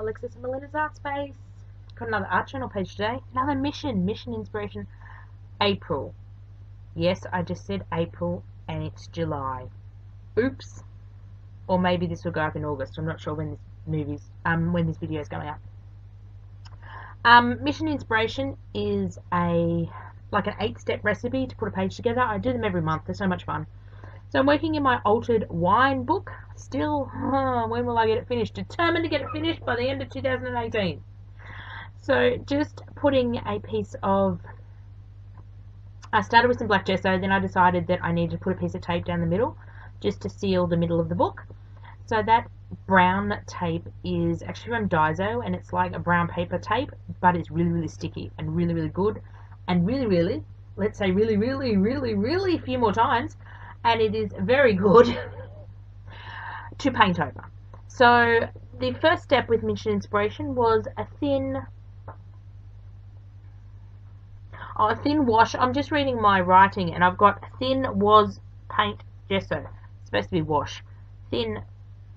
Alexis and Melinda's Art Space. Got another art journal page today. Another mission inspiration. April. Yes, I just said April and it's July. Oops. Or maybe this will go up in August. I'm not sure when this video is going up. Mission inspiration is like an 8-step recipe to put a page together. I do them every month. They're so much fun. So I'm working in my altered wine book. Still, when will I get it finished? Determined to get it finished by the end of 2018. So just putting a piece of... I started with some black gesso, then I decided that I needed to put a piece of tape down the middle just to seal the middle of the book. So that brown tape is actually from Daiso, and it's like a brown paper tape, but it's really, really sticky and really, really good. And really, really, let's say really, really, really, really a few more times, and it is very good to paint over. So the first step with Mission Inspiration was a thin wash. I'm just reading my writing, and I've got thin was paint gesso. It's supposed to be wash. Thin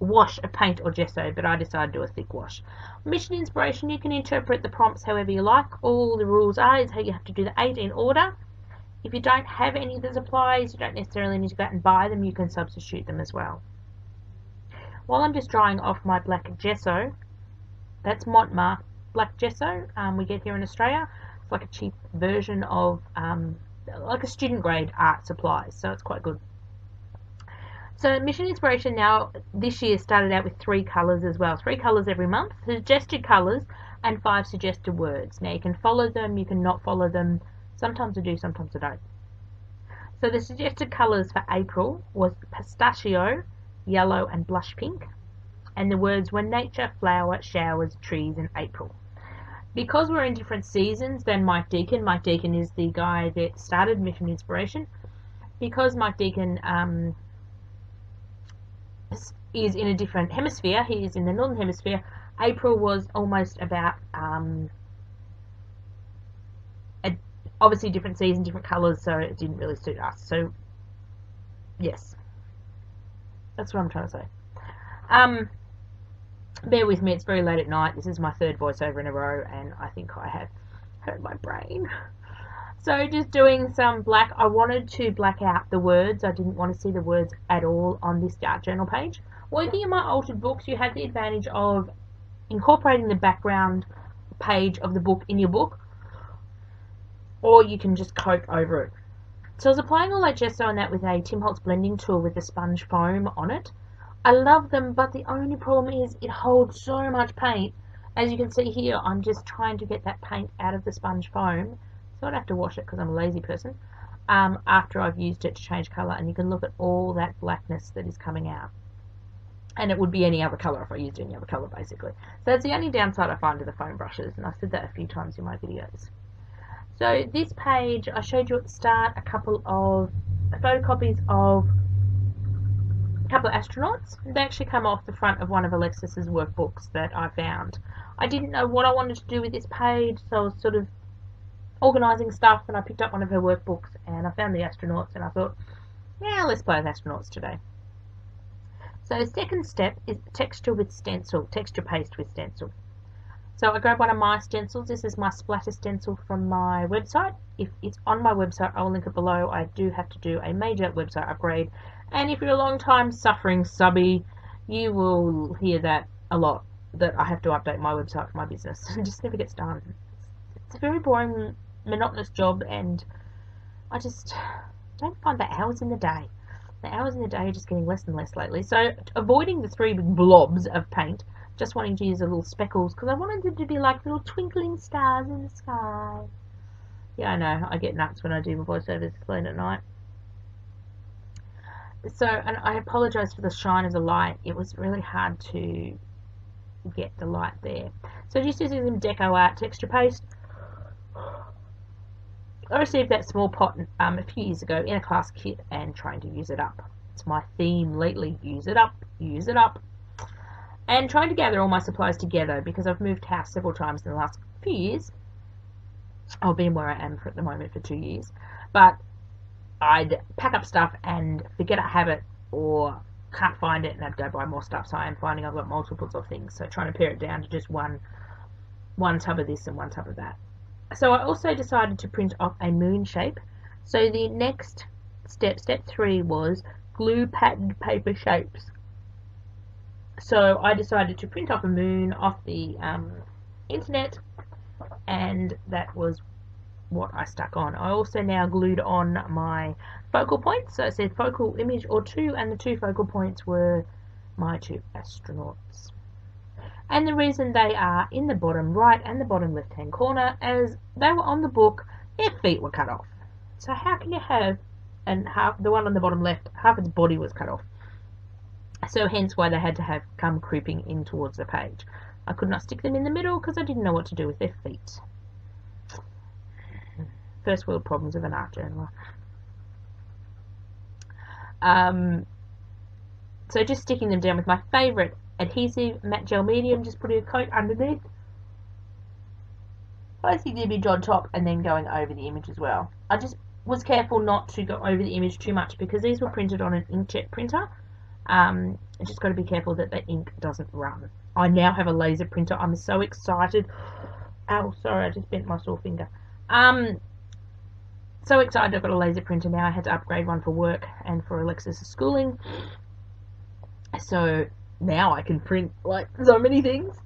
wash of paint or gesso, but I decided to do a thick wash. Mission Inspiration, you can interpret the prompts however you like. All the rules are is how you have to do the 8 in order. If you don't have any of the supplies, you don't necessarily need to go out and buy them. You can substitute them as well. While I'm just drying off my black gesso, that's Montmartre black gesso we get here in Australia. It's like a cheap version of like a student grade art supplies, so it's quite good. So Mission Inspiration now this year started out with 3 colours as well. 3 colours every month, suggested colours and 5 suggested words. Now you can follow them, you can not follow them. Sometimes I do, sometimes I don't. So the suggested colours for April was pistachio, yellow and blush pink. And the words were nature, flower, showers, trees and April. Because we're in different seasons than Mike Deacon. Mike Deacon is the guy that started Mission Inspiration. Because Mike Deacon is in a different hemisphere, he is in the northern hemisphere, April was almost about obviously different season, different colours, so it didn't really suit us. So yes, that's what I'm trying to say. Bear with me, it's very late at night. This is my 3rd voiceover in a row, and I think I have hurt my brain. So just doing some black. I wanted to black out the words. I didn't want to see the words at all on this art journal page. Working in my altered books, you have the advantage of incorporating the background page of the book in your book, or you can just coat over it. So I was applying all that gesso and that with a Tim Holtz blending tool with the sponge foam on it. I love them, but the only problem is it holds so much paint. As you can see here, I'm just trying to get that paint out of the sponge foam. So I'd have to wash it because I'm a lazy person after I've used it to change colour, and you can look at all that blackness that is coming out. And it would be any other colour if I used any other colour, basically. So that's the only downside I find to the foam brushes, and I've said that a few times in my videos. So this page, I showed you at the start a couple of photocopies of a couple of astronauts. They actually come off the front of one of Alexis's workbooks that I found. I didn't know what I wanted to do with this page, so I was sort of organising stuff, and I picked up one of her workbooks and I found the astronauts, and I thought, yeah, let's play with astronauts today. So the second step is texture with stencil, texture paste with stencil. So I grabbed one of my stencils. This is my splatter stencil from my website. If it's on my website, I'll link it below. I do have to do a major website upgrade, and if you're a long time suffering subby, you will hear that a lot, that I have to update my website for my business. It just never gets done. It's a very boring, monotonous job, and I just don't find the hours in the day. The hours in the day are just getting less and less lately. So avoiding the 3 big blobs of paint, just wanting to use the little speckles, because I wanted them to be like little twinkling stars in the sky. Yeah, I know, I get nuts when I do my voiceovers late at night. So, and I apologise for the shine of the light. It was really hard to get the light there. So just using some Deco Art texture paste. I received that small pot a few years ago in a class kit and trying to use it up. It's my theme lately, use it up, use it up. And trying to gather all my supplies together because I've moved house several times in the last few years. I've been where I am at the moment for 2 years. But I'd pack up stuff and forget I have it, or can't find it, and I'd go buy more stuff. So I am finding I've got multiples of things. So trying to pare it down to just one tub of this and one tub of that. So I also decided to print off a moon shape. So the next step 3, was glue patterned paper shapes. So I decided to print off a moon off the internet, and that was what I stuck on. I also now glued on my focal points. So it said focal image or 2, and the 2 focal points were my 2 astronauts. And the reason they are in the bottom right and the bottom left hand corner, as they were on the book, their feet were cut off. So how can you have, and half the one on the bottom left, half its body was cut off. So hence why they had to have come creeping in towards the page. I could not stick them in the middle because I didn't know what to do with their feet. First world problems of an art journaler. So just sticking them down with my favourite adhesive matte gel medium, just putting a coat underneath, placing the image on top, and then going over the image as well. I just was careful not to go over the image too much because these were printed on an inkjet printer. I just got to be careful that the ink doesn't run. I now have a laser printer. I'm so excited. Oh, sorry, I just bent my sore finger. So excited I've got a laser printer now. I had to upgrade one for work and for Alexis' schooling. So now I can print like so many things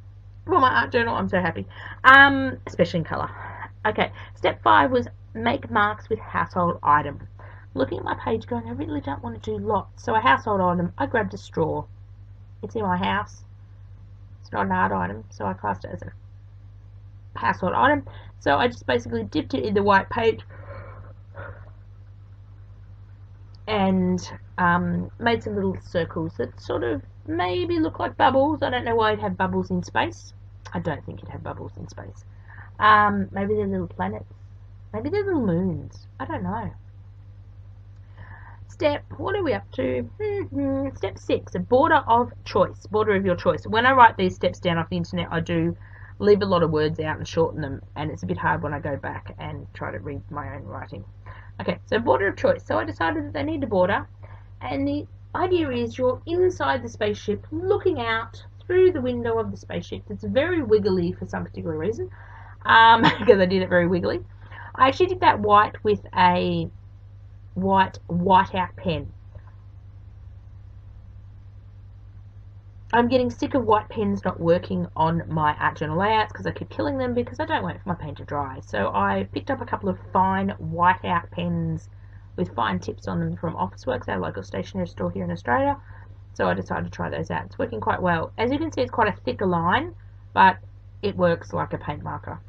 for my art journal. I'm so happy. Especially in colour. Okay, step 5 was make marks with household item. Looking at my page going, I really don't want to do lots. So a household item, I grabbed a straw. It's in my house. It's not an art item, so I classed it as a household item. So I just basically dipped it in the white paint and made some little circles that sort of maybe look like bubbles. I don't know why it'd have bubbles in space. I don't think it'd have bubbles in space. Maybe they're little planets. Maybe they're little moons. I don't know. What are we up to? Step 6, a border of choice. Border of your choice. When I write these steps down off the internet, I do leave a lot of words out and shorten them, and it's a bit hard when I go back and try to read my own writing. Okay, so border of choice. So I decided that they need a border, and the idea is you're inside the spaceship looking out through the window of the spaceship. It's very wiggly for some particular reason, because I did it very wiggly. I actually did that white with a whiteout pen. I'm getting sick of white pens not working on my art journal layouts because I keep killing them because I don't wait for my paint to dry. So I picked up a couple of fine whiteout pens with fine tips on them from Officeworks, our local stationery store here in Australia. So I decided to try those out. It's working quite well. As you can see, it's quite a thicker line, but it works like a paint marker.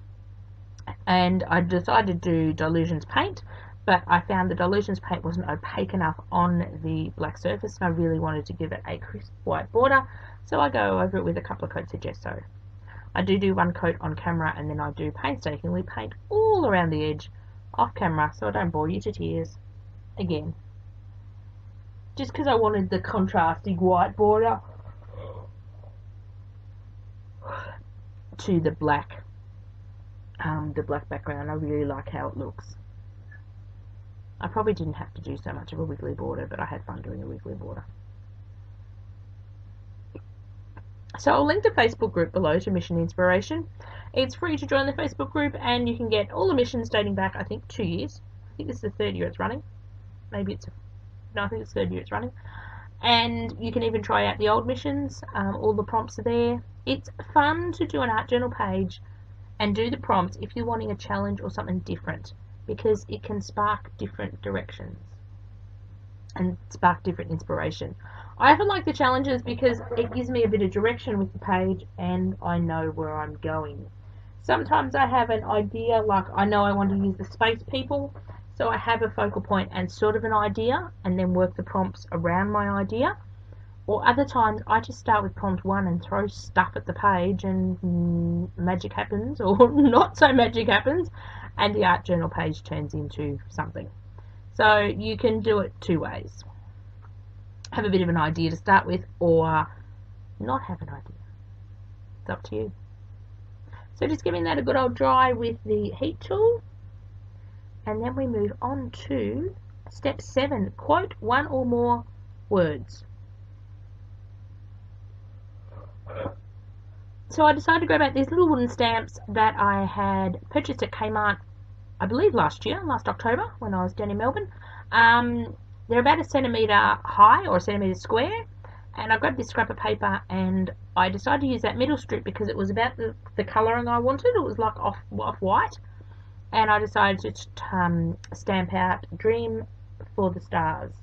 And I decided to do Dilutions paint, but I found the Dilutions paint wasn't opaque enough on the black surface, and I really wanted to give it a crisp white border, so I go over it with a couple of coats of gesso. I do one coat on camera, and then I do painstakingly paint all around the edge off camera, so I don't bore you to tears again. Just because I wanted the contrasting white border to the black background. I really like how it looks. I probably didn't have to do so much of a wiggly border, but I had fun doing a wiggly border. So I'll link the Facebook group below to Mission Inspiration. It's free to join the Facebook group, and you can get all the missions dating back, I think, 2 years. I think this is the 3rd year it's running. Maybe it's no, I think it's the 3rd year it's running. And you can even try out the old missions. All the prompts are there. It's fun to do an art journal page and do the prompts if you're wanting a challenge or something different, because it can spark different directions and spark different inspiration. I often like the challenges because it gives me a bit of direction with the page and I know where I'm going. Sometimes I have an idea, like I know I want to use the space people, so I have a focal point and sort of an idea and then work the prompts around my idea. Or other times I just start with prompt 1 and throw stuff at the page and magic happens, or not so magic happens, and the art journal page turns into something. So you can do it 2 ways. Have a bit of an idea to start with, or not have an idea. It's up to you. So just giving that a good old dry with the heat tool, and then we move on to step 7, quote 1 or more words. So I decided to grab out these little wooden stamps that I had purchased at Kmart, I believe last October, when I was down in Melbourne. They're about 1 centimetre high, or 1 centimetre square, and I grabbed this scrap of paper and I decided to use that middle strip because it was about the colouring I wanted. It was like off-white, and I decided to stamp out Dream for the Stars.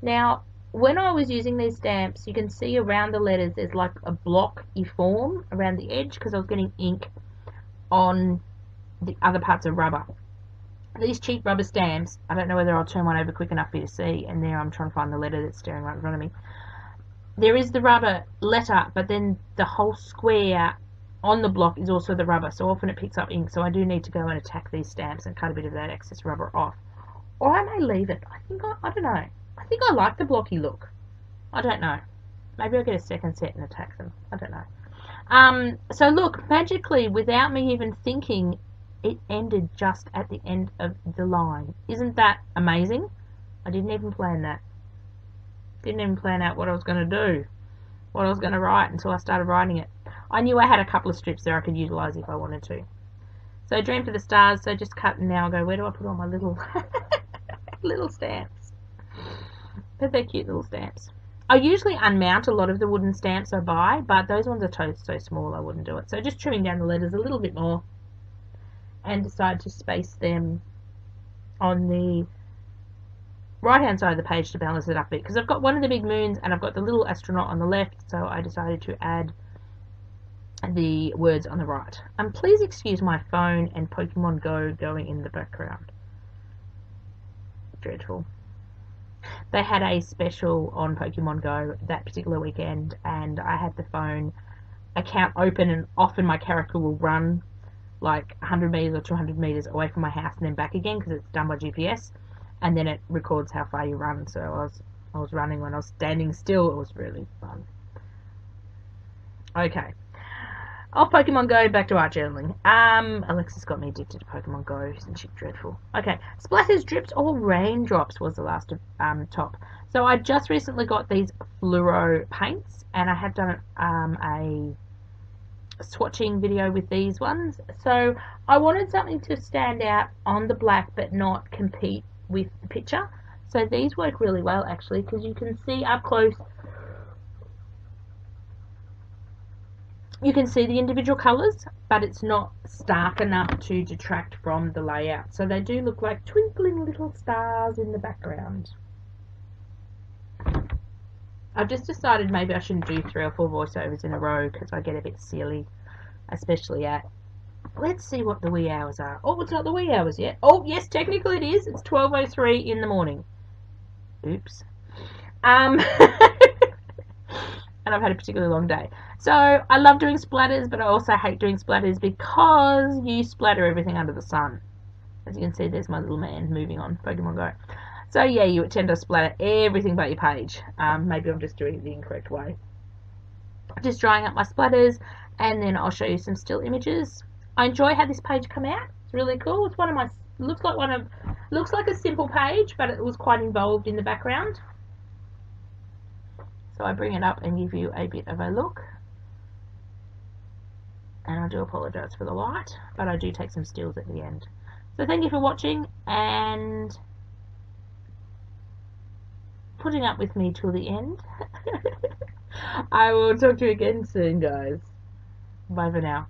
Now, when I was using these stamps, you can see around the letters there's like a blocky form around the edge because I was getting ink on the other parts of rubber. These cheap rubber stamps, I don't know whether I'll turn one over quick enough for you to see, and there I'm trying to find the letter that's staring right in front of me. There is the rubber letter, but then the whole square on the block is also the rubber, so often it picks up ink, so I do need to go and attack these stamps and cut a bit of that excess rubber off. Or I may leave it. I don't know. I think I like the blocky look. I don't know. Maybe I'll get a second set and attack them. I don't know. So look, magically, without me even thinking, it ended just at the end of the line. Isn't that amazing? I didn't even plan that. Didn't even plan out what I was going to do, what I was going to write until I started writing it. I knew I had a couple of strips there I could utilise if I wanted to. So Dream for the Stars, so just cut, and now I go, where do I put all my little little stamps? But they're cute little stamps. I usually unmount a lot of the wooden stamps I buy, but those ones are so small I wouldn't do it. So just trimming down the letters a little bit more and decide to space them on the right hand side of the page to balance it up a bit, because I've got one of the big moons and I've got the little astronaut on the left, so I decided to add the words on the right. Please excuse my phone and Pokemon Go going in the background. Dreadful. They had a special on Pokemon Go that particular weekend, and I had the phone account open, and often my character will run like 100 metres or 200 metres away from my house and then back again because it's done by GPS, and then it records how far you run. So I was running when I was standing still. It was really fun. Okay. Off Pokemon Go, back to art journaling. Alexis got me addicted to Pokemon Go, isn't she dreadful? Okay, splatters, drips, or raindrops was the last top. So I just recently got these fluoro paints, and I have done a swatching video with these ones. So I wanted something to stand out on the black but not compete with the picture. So these work really well actually, because you can see up close. You can see the individual colours, but it's not stark enough to detract from the layout. So they do look like twinkling little stars in the background. I've just decided maybe I shouldn't do 3 or 4 voiceovers in a row because I get a bit silly, especially at, let's see what the wee hours are. Oh, it's not the wee hours yet. Oh, yes, technically it is. It's 12:03 in the morning. Oops. And I've had a particularly long day. So I love doing splatters, but I also hate doing splatters because you splatter everything under the sun. As you can see, there's my little man moving on Pokemon Go. So yeah, you tend to splatter everything but your page. Maybe I'm just doing it the incorrect way. Just drying up my splatters, and then I'll show you some still images. I enjoy how this page come out. It's really cool. It's one of my, looks like a simple page, but it was quite involved in the background. So I bring it up and give you a bit of a look. And I do apologise for the light, but I do take some stills at the end. So thank you for watching and putting up with me till the end. I will talk to you again soon, guys. Bye for now.